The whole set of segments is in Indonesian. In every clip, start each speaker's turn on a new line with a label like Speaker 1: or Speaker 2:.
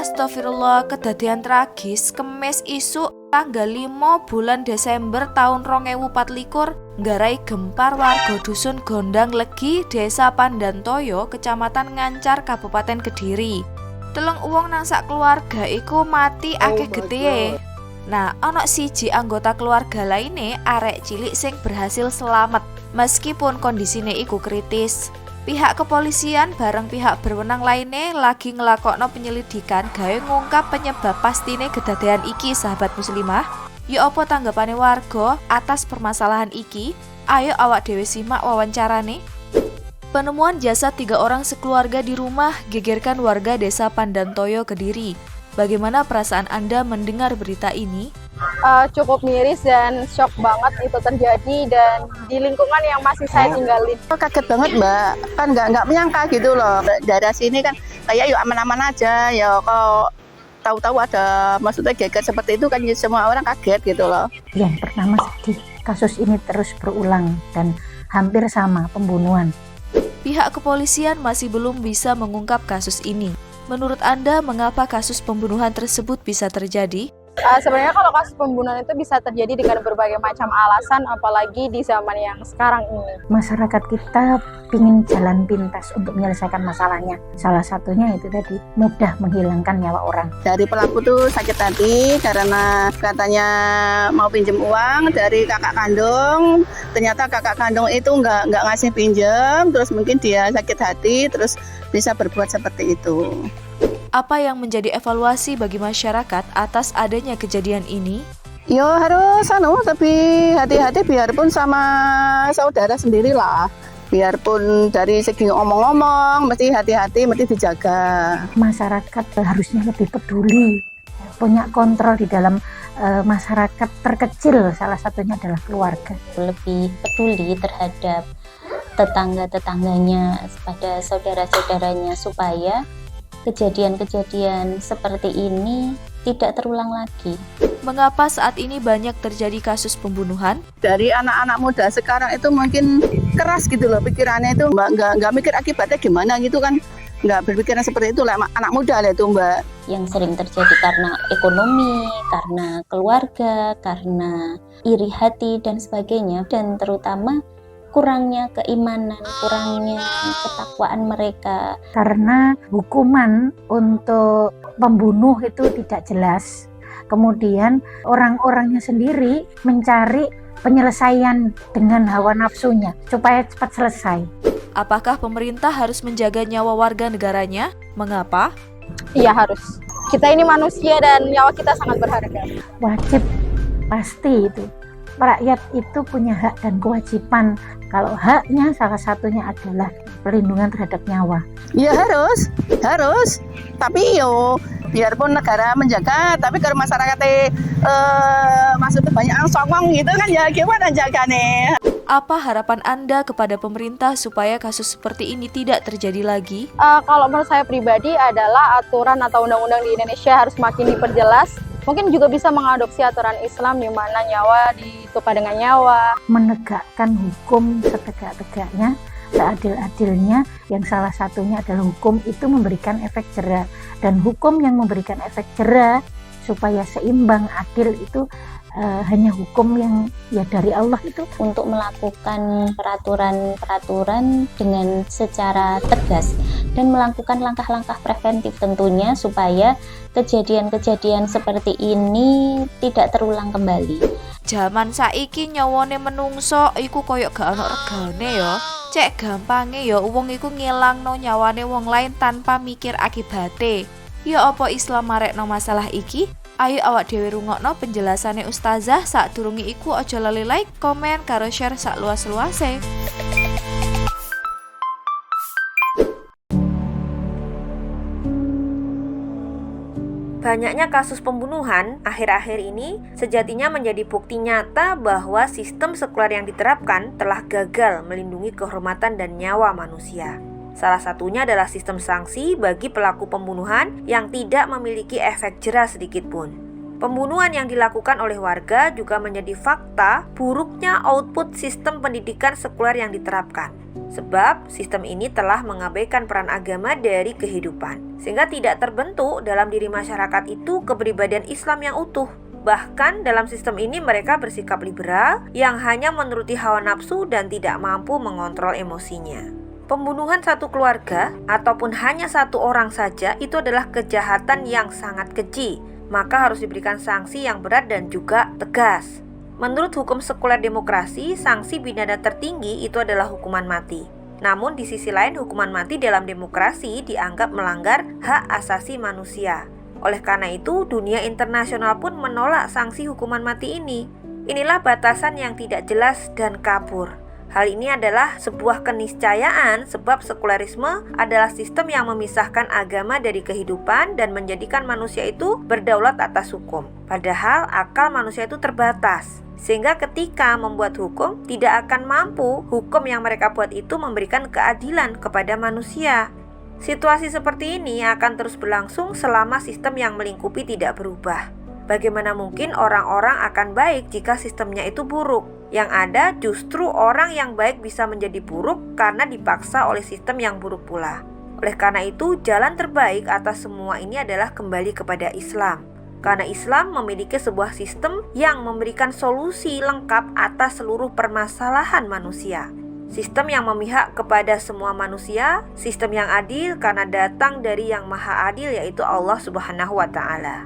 Speaker 1: Astagfirullah, kedadian tragis Kemis isuk tanggal 5 bulan Desember tahun 2024 nggarai gempar warga dusun Gondang Legi, Desa Pandantoyo, Kecamatan Ngancar, Kabupaten Kediri. Telung uwong nang sak keluarga iku mati akeh getih. Nah, ana siji anggota keluarga lainnya arek cilik sing berhasil selamat meskipun kondisine iku kritis. Pihak kepolisian bareng pihak berwenang lainnya lagi ngelakokno penyelidikan gawe ngungkap penyebab pastine kedadian iki, sahabat muslimah. Ya apa tanggapane warga atas permasalahan iki? Ayo awak dhewe simak wawancarane. Penemuan jasad 3 orang sekeluarga di rumah gegerkan warga Desa Pandantoyo, Kediri. Bagaimana perasaan Anda mendengar berita ini?
Speaker 2: Cukup miris dan shock banget itu terjadi dan di lingkungan yang masih saya tinggalin.
Speaker 3: Kaget banget Mbak, kan nggak menyangka gitu loh. Dari sini kan kayak yuk aman-aman aja ya, kok tahu-tahu ada maksudnya geger seperti itu kan semua orang kaget gitu loh.
Speaker 4: Yang pertama sedih, kasus ini terus berulang dan hampir sama pembunuhan.
Speaker 1: Pihak kepolisian masih belum bisa mengungkap kasus ini. Menurut Anda, mengapa kasus pembunuhan tersebut bisa terjadi?
Speaker 2: Sebenarnya kalau kasus pembunuhan itu bisa terjadi dengan berbagai macam alasan, apalagi di zaman yang sekarang ini.
Speaker 4: Masyarakat kita ingin jalan pintas untuk menyelesaikan masalahnya. Salah satunya itu tadi, mudah menghilangkan nyawa orang.
Speaker 3: Dari pelaku tuh sakit hati karena katanya mau pinjam uang dari kakak kandung. Ternyata kakak kandung itu nggak ngasih pinjam, terus mungkin dia sakit hati, terus bisa berbuat seperti itu.
Speaker 1: Apa yang menjadi evaluasi bagi masyarakat atas adanya kejadian ini?
Speaker 3: Yo harus tapi hati-hati biarpun sama saudara sendirilah. Biarpun dari segi omong-omong mesti hati-hati, mesti dijaga.
Speaker 4: Masyarakat harusnya lebih peduli, punya kontrol di dalam masyarakat terkecil, salah satunya adalah keluarga.
Speaker 5: Lebih peduli terhadap tetangga-tetangganya, pada saudara-saudaranya supaya kejadian-kejadian seperti ini tidak terulang lagi.
Speaker 1: Mengapa saat ini banyak terjadi kasus pembunuhan?
Speaker 3: Dari anak-anak muda sekarang itu mungkin keras gitu loh pikirannya, itu nggak mikir akibatnya gimana gitu kan, nggak berpikiran seperti itu lah anak muda lah itu Mbak.
Speaker 5: Yang sering terjadi karena ekonomi, karena keluarga, karena iri hati dan sebagainya, dan terutama kurangnya keimanan, kurangnya ketakwaan mereka.
Speaker 4: Karena hukuman untuk pembunuh itu tidak jelas. Kemudian orang-orangnya sendiri mencari penyelesaian dengan hawa nafsunya supaya cepat selesai.
Speaker 1: Apakah pemerintah harus menjaga nyawa warga negaranya? Mengapa?
Speaker 2: Iya harus. Kita ini manusia dan nyawa kita sangat berharga.
Speaker 4: Wajib, pasti itu. Rakyat itu punya hak dan kewajiban. Kalau haknya salah satunya adalah perlindungan terhadap nyawa.
Speaker 3: Ya harus. Tapi yo biarpun negara menjaga, tapi kalau masyarakat maksudnya banyak yang songong gitu kan ya gimana jagane?
Speaker 1: Apa harapan Anda kepada pemerintah supaya kasus seperti ini tidak terjadi lagi?
Speaker 2: Kalau menurut saya pribadi adalah aturan atau undang-undang di Indonesia harus makin diperjelas. Mungkin juga bisa mengadopsi aturan Islam di mana nyawa ditukar dengan nyawa.
Speaker 4: Menegakkan hukum setegak-tegaknya, seadil-adilnya, yang salah satunya adalah hukum itu memberikan efek jera. Dan hukum yang memberikan efek jera supaya seimbang, adil itu hanya hukum yang ya dari Allah itu.
Speaker 5: Untuk melakukan peraturan-peraturan dengan secara tegas dan melakukan langkah-langkah preventif tentunya supaya kejadian-kejadian seperti ini tidak terulang kembali.
Speaker 1: Zaman saiki nyawane menungso iku koyok gak ono regane ya. Cek gampange ya wong iku ngilangno nyawane wong lain tanpa mikir akibate. Ya apa Islam marekno masalah iki? Ayo awak dhewe rungokno penjelasane ustazah. Sakdurunge iku aja lali like, komen, karo share sak luas-luase.
Speaker 6: Banyaknya kasus pembunuhan akhir-akhir ini sejatinya menjadi bukti nyata bahwa sistem sekuler yang diterapkan telah gagal melindungi kehormatan dan nyawa manusia. Salah satunya adalah sistem sanksi bagi pelaku pembunuhan yang tidak memiliki efek jera sedikit pun. Pembunuhan yang dilakukan oleh warga juga menjadi fakta buruknya output sistem pendidikan sekuler yang diterapkan. Sebab sistem ini telah mengabaikan peran agama dari kehidupan, sehingga tidak terbentuk dalam diri masyarakat itu kepribadian Islam yang utuh. Bahkan dalam sistem ini mereka bersikap liberal yang hanya menuruti hawa nafsu dan tidak mampu mengontrol emosinya. Pembunuhan satu keluarga ataupun hanya satu orang saja itu adalah kejahatan yang sangat keji, maka harus diberikan sanksi yang berat dan juga tegas. Menurut hukum sekuler demokrasi, sanksi pidana tertinggi itu adalah hukuman mati. Namun di sisi lain, hukuman mati dalam demokrasi dianggap melanggar hak asasi manusia. Oleh karena itu, dunia internasional pun menolak sanksi hukuman mati ini. Inilah batasan yang tidak jelas dan kabur. Hal ini adalah sebuah keniscayaan sebab sekulerisme adalah sistem yang memisahkan agama dari kehidupan dan menjadikan manusia itu berdaulat atas hukum. Padahal akal manusia itu terbatas, sehingga ketika membuat hukum tidak akan mampu hukum yang mereka buat itu memberikan keadilan kepada manusia. Situasi seperti ini akan terus berlangsung selama sistem yang melingkupi tidak berubah. Bagaimana mungkin orang-orang akan baik jika sistemnya itu buruk? Yang ada justru orang yang baik bisa menjadi buruk karena dipaksa oleh sistem yang buruk pula. Oleh karena itu, jalan terbaik atas semua ini adalah kembali kepada Islam. Karena Islam memiliki sebuah sistem yang memberikan solusi lengkap atas seluruh permasalahan manusia. Sistem yang memihak kepada semua manusia, sistem yang adil karena datang dari yang maha adil yaitu Allah Subhanahu wa Ta'ala.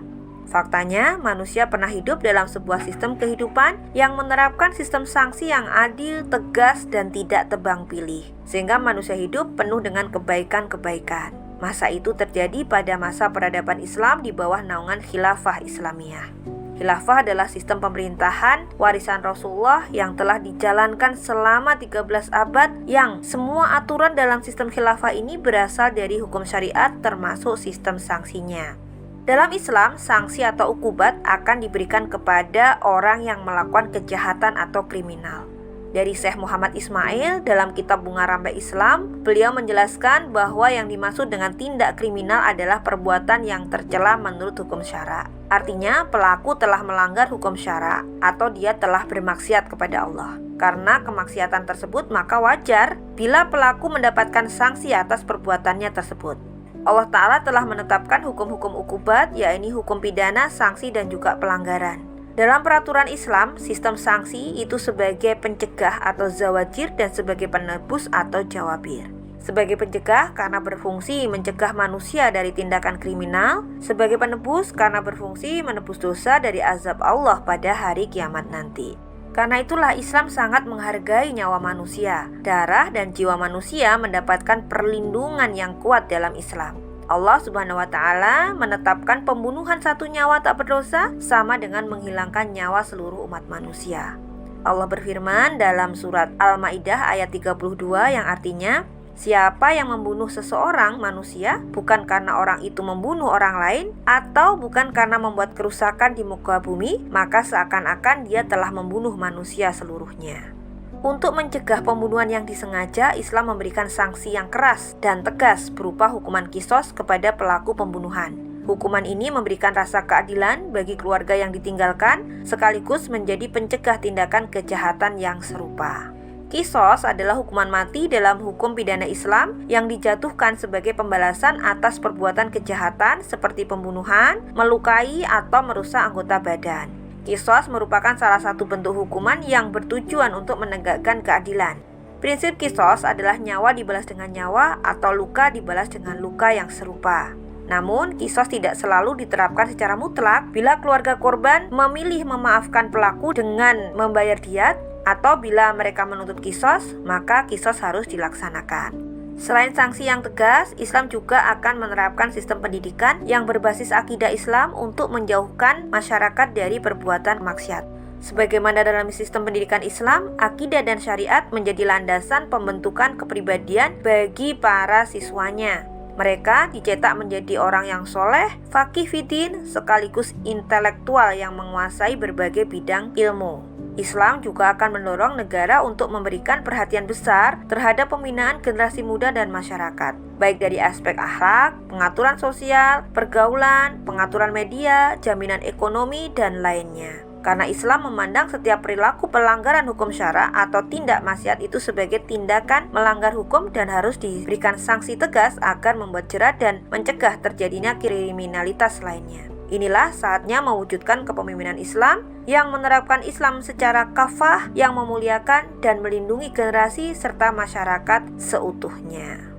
Speaker 6: Faktanya, manusia pernah hidup dalam sebuah sistem kehidupan yang menerapkan sistem sanksi yang adil, tegas, dan tidak tebang pilih, sehingga manusia hidup penuh dengan kebaikan-kebaikan. Masa itu terjadi pada masa peradaban Islam di bawah naungan Khilafah Islamiyah. Khilafah adalah sistem pemerintahan warisan Rasulullah yang telah dijalankan selama 13 abad, yang semua aturan dalam sistem khilafah ini berasal dari hukum syariat termasuk sistem sanksinya. Dalam Islam, sanksi atau ukubat akan diberikan kepada orang yang melakukan kejahatan atau kriminal. Dari Syekh Muhammad Ismail dalam kitab Bunga Rampai Islam, beliau menjelaskan bahwa yang dimaksud dengan tindak kriminal adalah perbuatan yang tercela menurut hukum syara. Artinya, pelaku telah melanggar hukum syara atau dia telah bermaksiat kepada Allah. Karena kemaksiatan tersebut, maka wajar bila pelaku mendapatkan sanksi atas perbuatannya tersebut. Allah Ta'ala telah menetapkan hukum-hukum ukubat, yakni hukum pidana, sanksi, dan juga pelanggaran. Dalam peraturan Islam, sistem sanksi itu sebagai pencegah atau zawajir dan sebagai penebus atau jawabir. Sebagai pencegah karena berfungsi mencegah manusia dari tindakan kriminal, sebagai penebus karena berfungsi menebus dosa dari azab Allah pada hari kiamat nanti. Karena itulah Islam sangat menghargai nyawa manusia. Darah dan jiwa manusia mendapatkan perlindungan yang kuat dalam Islam. Allah Subhanahu wa Ta'ala menetapkan pembunuhan satu nyawa tak berdosa sama dengan menghilangkan nyawa seluruh umat manusia. Allah berfirman dalam surat Al-Maidah ayat 32 yang artinya, siapa yang membunuh seseorang manusia bukan karena orang itu membunuh orang lain atau bukan karena membuat kerusakan di muka bumi, maka seakan-akan dia telah membunuh manusia seluruhnya. Untuk mencegah pembunuhan yang disengaja, Islam memberikan sanksi yang keras dan tegas berupa hukuman qisas kepada pelaku pembunuhan. Hukuman ini memberikan rasa keadilan bagi keluarga yang ditinggalkan sekaligus menjadi pencegah tindakan kejahatan yang serupa. Qisas adalah hukuman mati dalam hukum pidana Islam yang dijatuhkan sebagai pembalasan atas perbuatan kejahatan seperti pembunuhan, melukai, atau merusak anggota badan. Qisas merupakan salah satu bentuk hukuman yang bertujuan untuk menegakkan keadilan. Prinsip qisas adalah nyawa dibalas dengan nyawa atau luka dibalas dengan luka yang serupa. Namun, qisas tidak selalu diterapkan secara mutlak bila keluarga korban memilih memaafkan pelaku dengan membayar diat, atau bila mereka menuntut qisas, maka qisas harus dilaksanakan. Selain sanksi yang tegas, Islam juga akan menerapkan sistem pendidikan yang berbasis akidah Islam untuk menjauhkan masyarakat dari perbuatan maksiat. Sebagaimana dalam sistem pendidikan Islam, akidah dan syariat menjadi landasan pembentukan kepribadian bagi para siswanya. Mereka dicetak menjadi orang yang soleh, faqih fiddin, sekaligus intelektual yang menguasai berbagai bidang ilmu. Islam juga akan mendorong negara untuk memberikan perhatian besar terhadap pembinaan generasi muda dan masyarakat, baik dari aspek akhlak, pengaturan sosial, pergaulan, pengaturan media, jaminan ekonomi, dan lainnya. Karena Islam memandang setiap perilaku pelanggaran hukum syara atau tindak maksiat itu sebagai tindakan melanggar hukum dan harus diberikan sanksi tegas agar membuat jerat dan mencegah terjadinya kriminalitas lainnya. Inilah saatnya mewujudkan kepemimpinan Islam yang menerapkan Islam secara kafah, yang memuliakan dan melindungi generasi serta masyarakat seutuhnya.